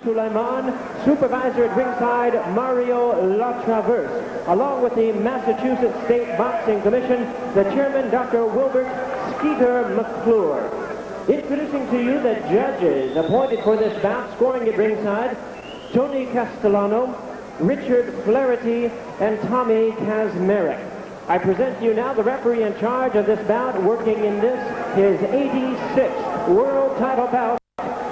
Suleiman, supervisor at ringside Mario LaTraverse, along with the Massachusetts State Boxing Commission, the chairman Dr. Wilbert Skeeter McClure. Introducing to you the judges appointed for this bout, scoring at ringside, Tony Castellano, Richard Flaherty, and Tommy Kazmarek. I present to you now the referee in charge of this bout, working in this, his 86th world title bout,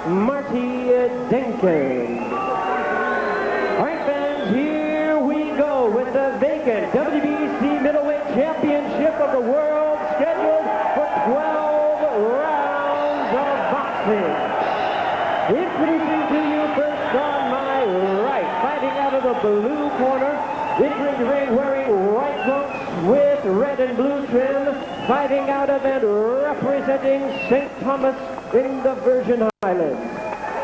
Marty Denkin. All right, fans, here we go with the vacant WBC Middleweight Championship of the world, scheduled for 12 rounds of boxing. Introducing to you first on my right, fighting out of the blue corner, entering the ring wearing white trunks with red and blue trim, fighting out of and representing St. Thomas in the Virgin Islands.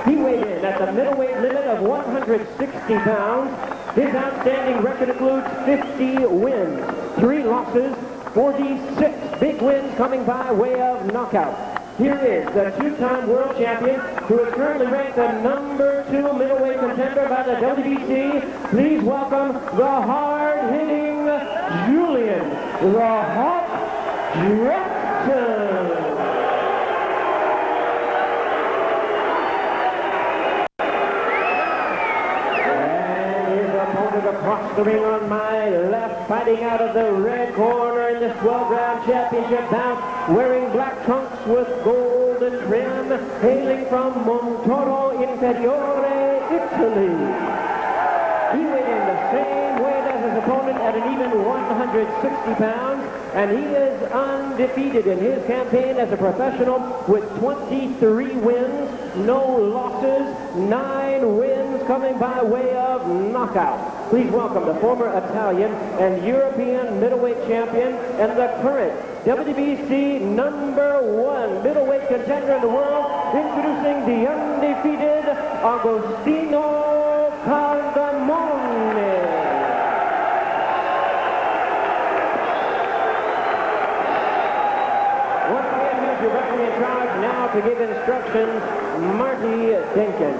He weighed in at the middleweight limit of 160 pounds. His outstanding record includes 50 wins, 3 losses, 46 big wins coming by way of knockout. Here is the 2-time world champion, who is currently ranked the #2 middleweight contender by the WBC. Please welcome the hard-hitting Julian, the Hawk Jackson. And his opponent across the ring on my left, fighting out of the red corner in this 12-round championship bout, wearing black trunks with golden trim, hailing from Montoro Inferiore, Italy. He weighed in the same weight as his opponent at an even 160 pounds, and he is undefeated in his campaign as a professional with 23 wins, no losses, 9 wins coming by way of knockout. Please welcome the former Italian and European middleweight champion and the current WBC #1 middleweight contender in the world, introducing the undefeated Agostino Cardamone. Once again, here's your referee in charge now to give instructions, Marty Denkin.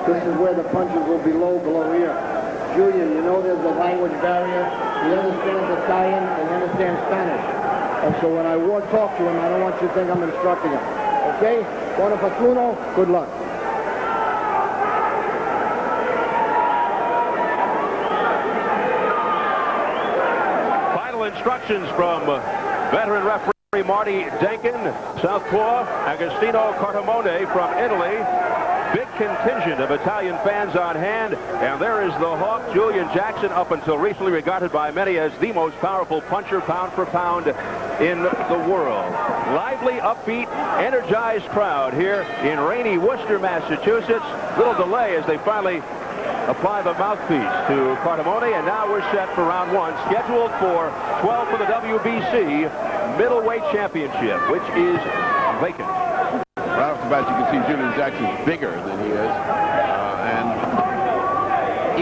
This is where the punches will be low below here. Julian, you know there's a language barrier. He understands Italian and he understands Spanish. And so when I talk to him, I don't want you to think I'm instructing him. Okay? Buona fortuna. Good luck. Final instructions from veteran referee Marty Denkin, Southpaw Agostino Cardamone from Italy. Big contingent of Italian fans on hand, and there is the Hawk, Julian Jackson, up until recently regarded by many as the most powerful puncher pound for pound in the world. Lively, upbeat, energized crowd here in rainy Worcester, Massachusetts. Little delay as they finally apply the mouthpiece to Cardamone, and now we're set for round 1, scheduled for 12 for the WBC Middleweight Championship, which is vacant. Right off the bat, you can see Julian Jackson's bigger than he is, and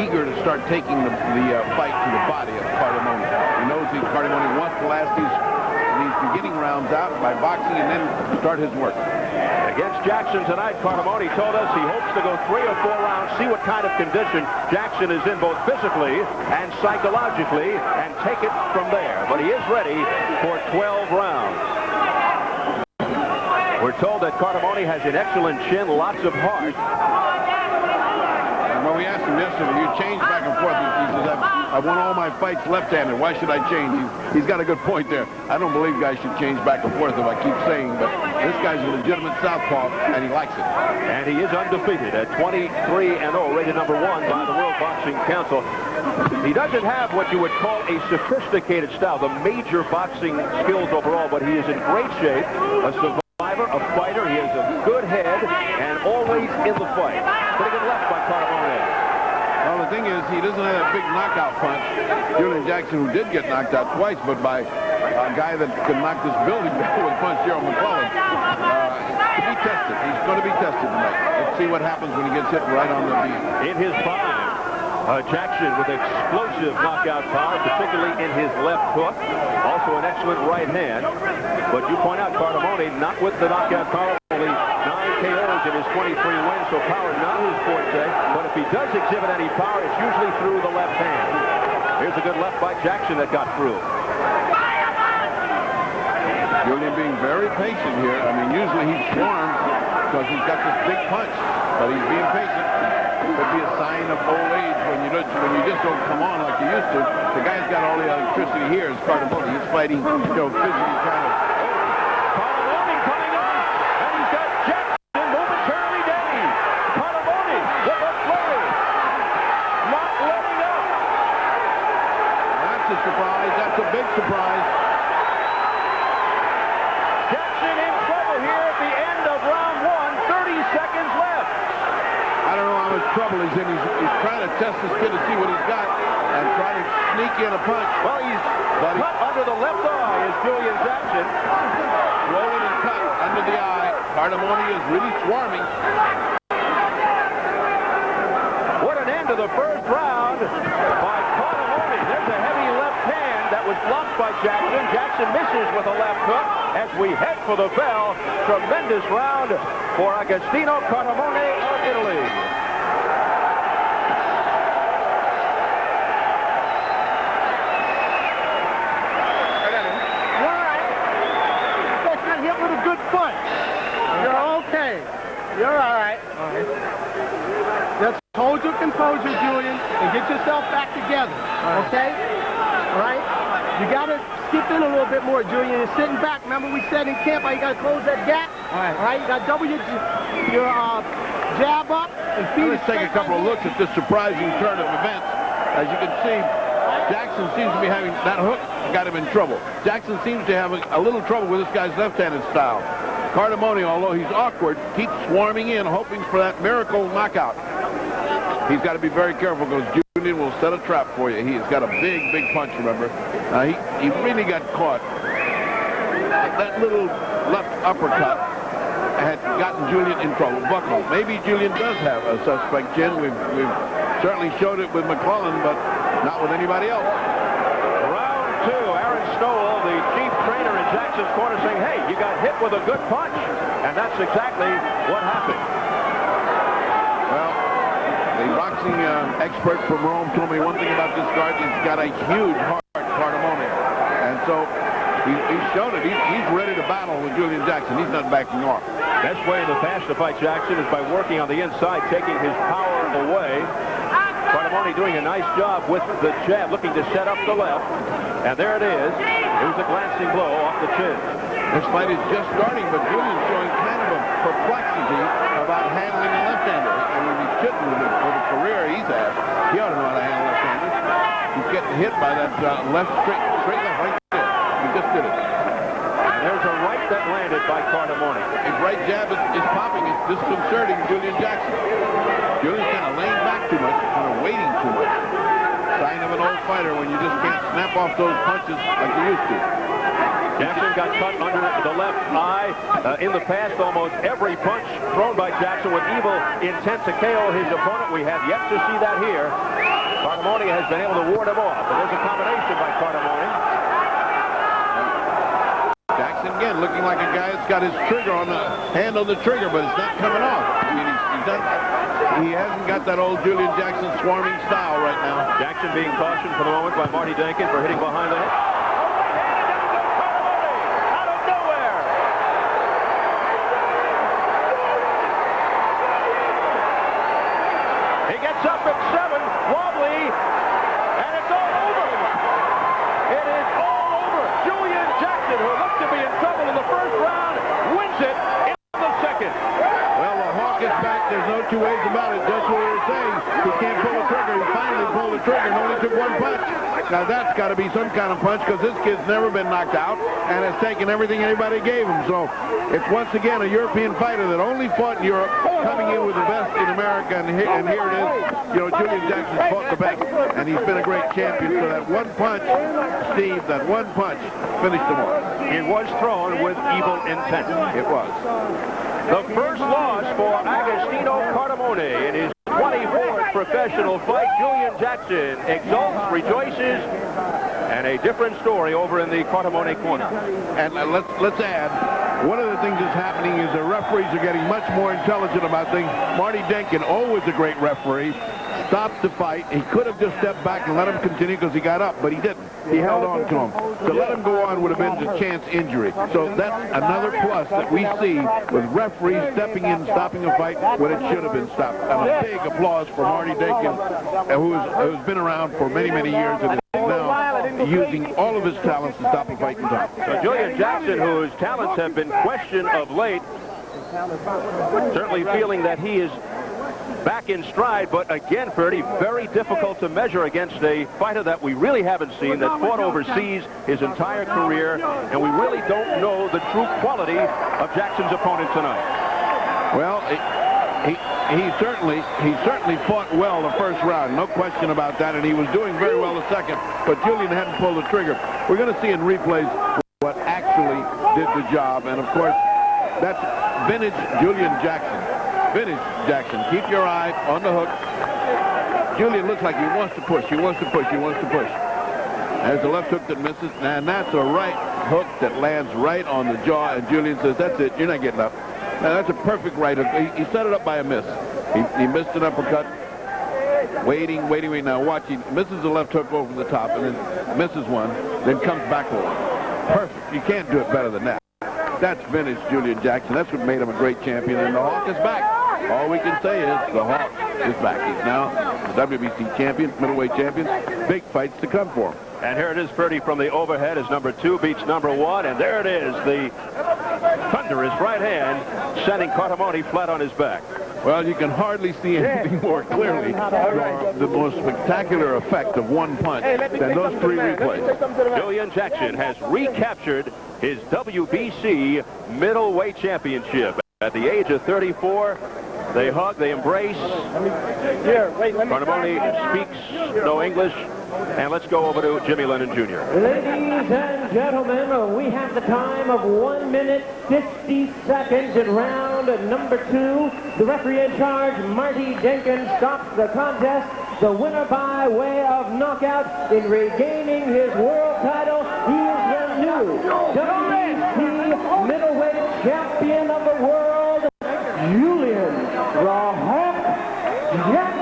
eager to start taking the fight to the body of Cardamone. He knows Cardamone wants to last these beginning rounds out by boxing and then start his work. Against Jackson tonight, Cardamone told us he hopes to go 3 or 4 rounds, see what kind of condition Jackson is in both physically and psychologically, and take it from there. But he is ready for 12 rounds. We're told that Cardamone has an excellent chin, lots of heart. And when we asked him yesterday, you change back and forth. He says, I won all my fights left-handed. Why should I change? He's got a good point there. I don't believe guys should change back and forth, if I keep saying, but this guy's a legitimate southpaw, and he likes it. And he is undefeated at 23-0, rated #1 by the World Boxing Council. He doesn't have what you would call a sophisticated style, the major boxing skills overall, but he is in great shape, a survivor, a fighter. He has a good head and always in the fight. Pretty good left by Cardamone. Well, the thing is, he doesn't have that big knockout punch. Julian Jackson, who did get knocked out twice, but by a guy that could knock this building down with punch, Gerald McClellan. To be tested. He's going to be tested tonight. Let's see what happens when he gets hit right on the beat. In his prime. Jackson with explosive knockout power, particularly in his left hook. Also an excellent right hand. But you point out Cardamone not with the knockout power. Only 9 KOs in his 23 wins, so power not his forte. But if he does exhibit any power, it's usually through the left hand. Here's a good left by Jackson that got through. Julian being very patient here. I mean, usually he swarms because he's got this big punch, but he's being patient. Could be a sign of old age when you just don't come on like you used to. The guy's got all the electricity here. Is Cardamone. He's fighting, physically trying to. Cardamone coming on, and he's got Jackson momentarily down. Cardamone with a flurry, not letting up. That's a surprise. That's a big surprise. Jackson in trouble here at the end of round 1. 30 seconds left. I don't know how much trouble he's in. He's trying to test this kid to see what he's got and try to sneak in a punch. Well, he's cut under the left eye is Julian Jackson. Rolling and cut under the eye. Cardamone is really swarming. What an end to the first round by Cardamone. There's a heavy left hand that was blocked by Jackson. Jackson misses with a left hook as we head for the bell. Tremendous round for Agostino Cardamone of Italy. Got hit with a good punch. You're okay. You're all right. Just hold your composure, Julian, and get yourself back together. Okay? All right? You got to skip in a little bit more, Julian. You're sitting back. Remember we said in camp how you got to close that gap? All right? You got to double your jab up and feed it. Let's take a couple of looks at this surprising turn of events. As you can see, Jackson seems to be having that hook got him in trouble. Jackson seems to have a little trouble with this guy's left-handed style. Cardamone, although he's awkward, keeps swarming in, hoping for that miracle knockout. He's got to be very careful because Julian will set a trap for you. He's got a big, big punch, remember. He really got caught. That little left uppercut had gotten Julian in trouble. Buckle. Maybe Julian does have a suspect chin. We've certainly showed it with McClellan, but not with anybody else. Round 2, Aaron Stowell, the chief trainer in Jackson's corner, saying, hey, you got hit with a good punch. And that's exactly what happened. Well, the boxing expert from Rome told me one thing about this guard. He's got a huge heart, Cardamone. And so he's shown it. He's ready to battle with Julian Jackson. He's not backing off. Best way in the past to fight Jackson is by working on the inside, taking his power away. Cardamone doing a nice job with the jab, looking to set up the left. And there it is. It was a glancing blow off the chin. This fight is just starting, but Julian's showing kind of a perplexity about handling a left-hander. I mean, he shouldn't with the career he's had. He ought to know how to handle left-handers. He's getting hit by that left straight left right there. He just did it. And there's a right that landed by Cardamone. His right jab is popping. It's disconcerting Julian Jackson. Julian's kind of laying back too much, kind of waiting too much. Sign of an old fighter when you just can't snap off those punches like you used to. Jackson got cut under the left eye. In the past, almost every punch thrown by Jackson with evil intent to KO his opponent. We have yet to see that here. Cardamone has been able to ward him off. But there's a combination by Cardamone. Jackson again looking like a guy that's got his trigger on the hand on the trigger, but it's not coming off. I mean, he hasn't got that old Julian Jackson swarming style right now. Jackson being cautioned for the moment by Marty Dankin for hitting behind the head. Out of nowhere. He gets up at 7, wobbly, and it's all over. It is all over. Julian Jackson, who looked to be in trouble in the first round, wins it in the second. Well, the hawk is back. There's no two ways about it. Just what we were saying. He can't pull the trigger. He finally pulled the trigger and only took one punch. Now, that's got to be some kind of punch because this kid's never been knocked out and has taken everything anybody gave him. So it's once again a European fighter that only fought in Europe, coming in with the best in America. And here it is. You know, Julian Jackson's fought the best, and he's been a great champion. So that one punch, Steve, that one punch finished him off. It was thrown with evil intent. It was. The first loss for Agostino Cardamone in his 24th professional fight. Julian Jackson exults, rejoices, and a different story over in the Cardamone corner. And let's add, one of the things that's happening is the referees are getting much more intelligent about things. Marty Denkin, always a great referee, stopped the fight. He could have just stepped back and let him continue because he got up, but he didn't. He held on to him. To let him go on would have been a chance injury. So that's another plus that we see with referees stepping in, stopping a fight when it should have been stopped. And a big applause for Marty Denkin, who's been around for many, many years and is now using all of his talents to stop a fight in time. So Julian Jackson, whose talents have been questioned of late, certainly feeling that he is back in stride, but again, Ferdy, very difficult to measure against a fighter that we really haven't seen, that fought overseas his entire career, and we really don't know the true quality of Jackson's opponent tonight. Well, he certainly fought well the first round, no question about that, and he was doing very well the second, but Julian hadn't pulled the trigger. We're going to see in replays what actually did the job, and of course, that's vintage Julian Jackson. Vintage Jackson. Keep your eye on the hook. Julian looks like he wants to push. He wants to push. He wants to push. There's the left hook that misses, and that's a right hook that lands right on the jaw, and Julian says, that's it. You're not getting up. Now, that's a perfect right hook. He set it up by a miss. He missed an uppercut. Waiting. Now watch. He misses the left hook over the top, and then misses one, then comes back for one. Perfect. You can't do it better than that. That's vintage Julian Jackson. That's what made him a great champion, and the Hawk is back. All we can say is the Hawk is back. He's now the WBC champion, middleweight champion. Big fights to come for him. And here it is, Ferdy, from the overhead as number 2 beats number 1. And there it is, the thunderous right hand sending Cardamone flat on his back. Well, you can hardly see anything more clearly the most spectacular effect of one punch than those 3 replays. Julian Jackson has recaptured his WBC middleweight championship. At the age of 34, they hug, they embrace. Cardamone speaks no English. And let's go over to Jimmy Lennon Jr. Ladies and gentlemen, we have the time of 1 minute 50 seconds in round number 2. The referee in charge, Marty Denkin, stops the contest. The winner by way of knockout in regaining his world title. He is the new WBC middleweight champion of the world, Julian "The Hawk" Jackson.